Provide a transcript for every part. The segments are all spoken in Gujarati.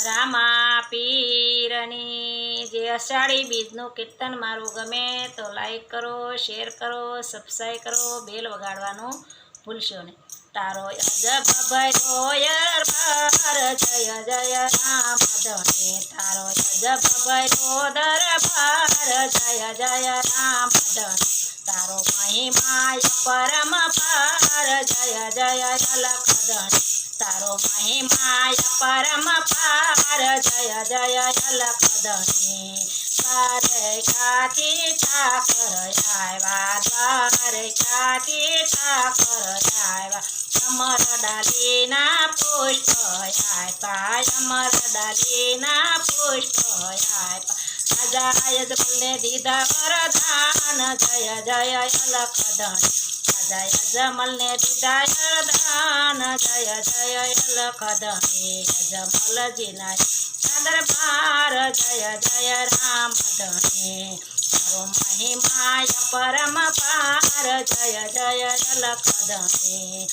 રામા પીરની જે અષાઢી બીજનું કીર્તન મારું ગમે તો લાઈક કરો, શેર કરો, સબસ્ક્રાઈબ કરો, બેલ વગાડવાનું ભૂલશો નહીં. તારો અજબ ભયો દરબાર, જય જય રામ ધણી. તારો અજબ ભયો દરબાર, જય જય રામ ધણી. તારો મહિમા પરમ પાર, જય જય અલખ ધણી. તારો મહિમા પરમ પાર, જય જય અલખ ધણી. દ્વારકાથી ઠાકર આવ્યા, દ્વારકાથી ઠાકર આવ્યા. અમર ડાલીના પુષ્પ આપ્યા, અમર ડાલીના પુષ્પ આપ્યા. રાજા યજમલને દીધા વરદાન, જય જય અલખ ધણી. રાજા યજમલને દીધા વરદાન, જય જય અલખ ધણી. યજમલજીના દરબાર, જય જય રામ ધણી. તારો મહિમા પરમ પાર, જય જય અલખ ધણી.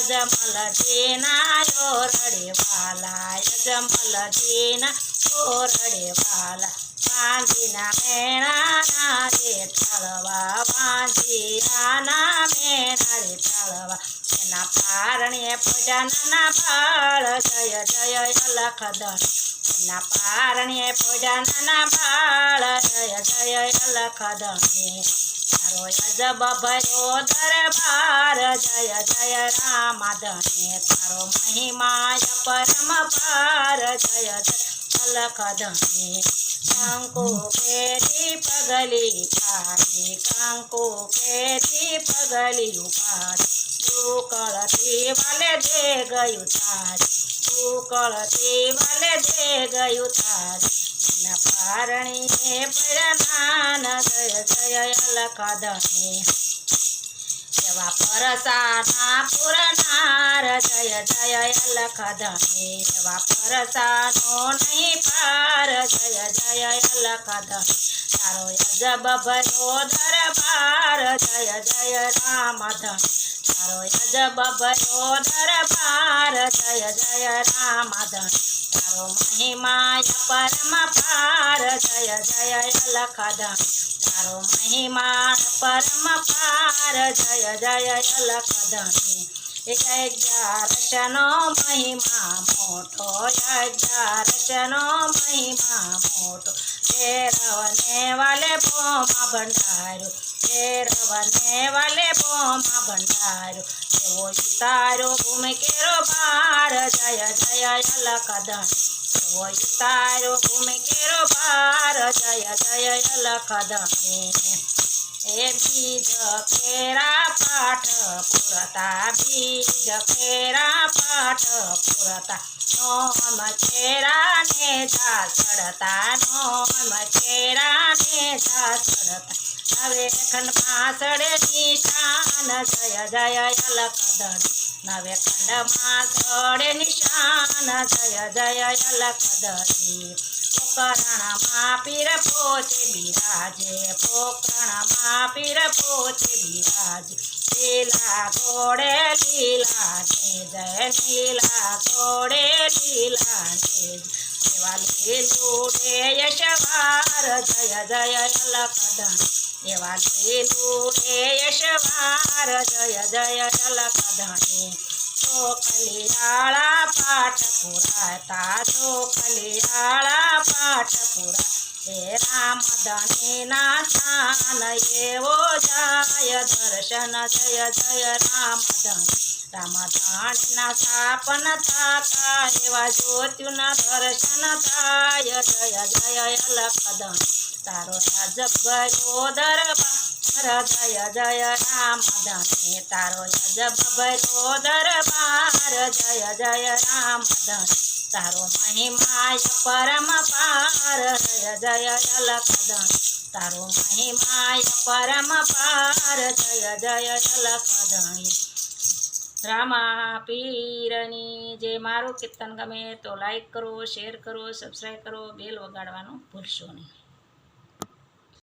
યજમલજીના ઓરડે વાલા, યજમલજીના ઓરડે વાલા. વાંજીના મેણાના રે ઠાળવા, વાંજીયાના મેણા રે ઠાળવા. એના પારણે પૂજા નાના બાળ, જય જય અલખ ધણી. એના પારણે પૂજા નાના બાળ, જય જય અલખ ધણી. તારો અજબ ભયો દરબાર, જય જય રામ ધણી. તારો મહિમા પરમ પાર, જય જય અલખ ધણી. કંકુ કેરી પગલી પાડી, કંકુ કેરી પગલી ઉપાડી. ઉકળતી વાલે દે ગયું તારી, ઉકળતી વાલે દે ગયું તારી. એના પારણીએ પડ્યા જય જય અલખ ધણી. એવા પરસાના પુરનાર, જય જય અલખ ધણી. એવા પરસાનો નહીં પાર, જય જય અલખ ધણી. તારો અજબ ભયો દરબાર, જય જય રામ ધણી. તારો અજબ ભયો દરબાર, જય જય રામ ધણી. તારો મહિમા પરમ પાર, જય જય અલખ ધણી. તારો મહિમા પરમ પાર, જય જય અલખ ધણી. 11નો મહિમા મોટો, 11નો મહિમા મોટો. ભૈરવને વાલે પોમાં ભંડાર્યો, ભૈરવને વાલે પોમાં ભંડાર્યો. એવો તારો ભૂમિકેરો બાર, જય જય અલખ ધણી. એવો તારો ભૂમિકેરો બાર, જય જય અલખ ધણી. એ બીજ કેરા પાઠ પુરતા, બીજ કેરા પાઠ પુરતા. નોમ કેરા ને જા ચડતા, નોમ કેરા ને જા ચડતા. નવે ખંડમાં સડે નિશાન, જય જય અલખ ધણી. નવે ખંડમાં સડે નિશાન, જય જય અલખ ધણી. પોકરણમાં પીર પોતે બિરાજે, પોકરણમાં પીર પોતે બિરાજે. લીલા ઘોડે લીલા ને જય, લીલા ઘોડે લીલા ને જય. એવા લીલું રે યશવાર, જય જય અલખ ધણી. એવા લીલું રે યશવાર, જય જય અલખ ધણી. ચોખલિયાળા પાઠ પુરાતા, ચોખલિયાળા પાઠ પુરા. હે રામ ધણીના સ્થાન એવો જાય દર્શન, જય જય રામ ધણી. રામ ધણીના સ્થાપન થતા, એવા જ્યોતિના દર્શન થાય, જય જય અલખ ધણી. તારો અજબ ભયો દરબાર, જય જય રામ ધણી. તારો અજબ ભયો દરબાર, જય જય રામ ધણી. તારો મહિમા પરમ પાર, જય જય અલખ ધણી. તારો મહિમા પરમ પાર, જય જય અલખ ધણી. રામા પીરની જે મારું કીર્તન ગમે તો લાઈક કરો, શેર કરો, સબસ્ક્રાઈબ કરો, બેલ વગાડવાનું ભૂલશો નહીં.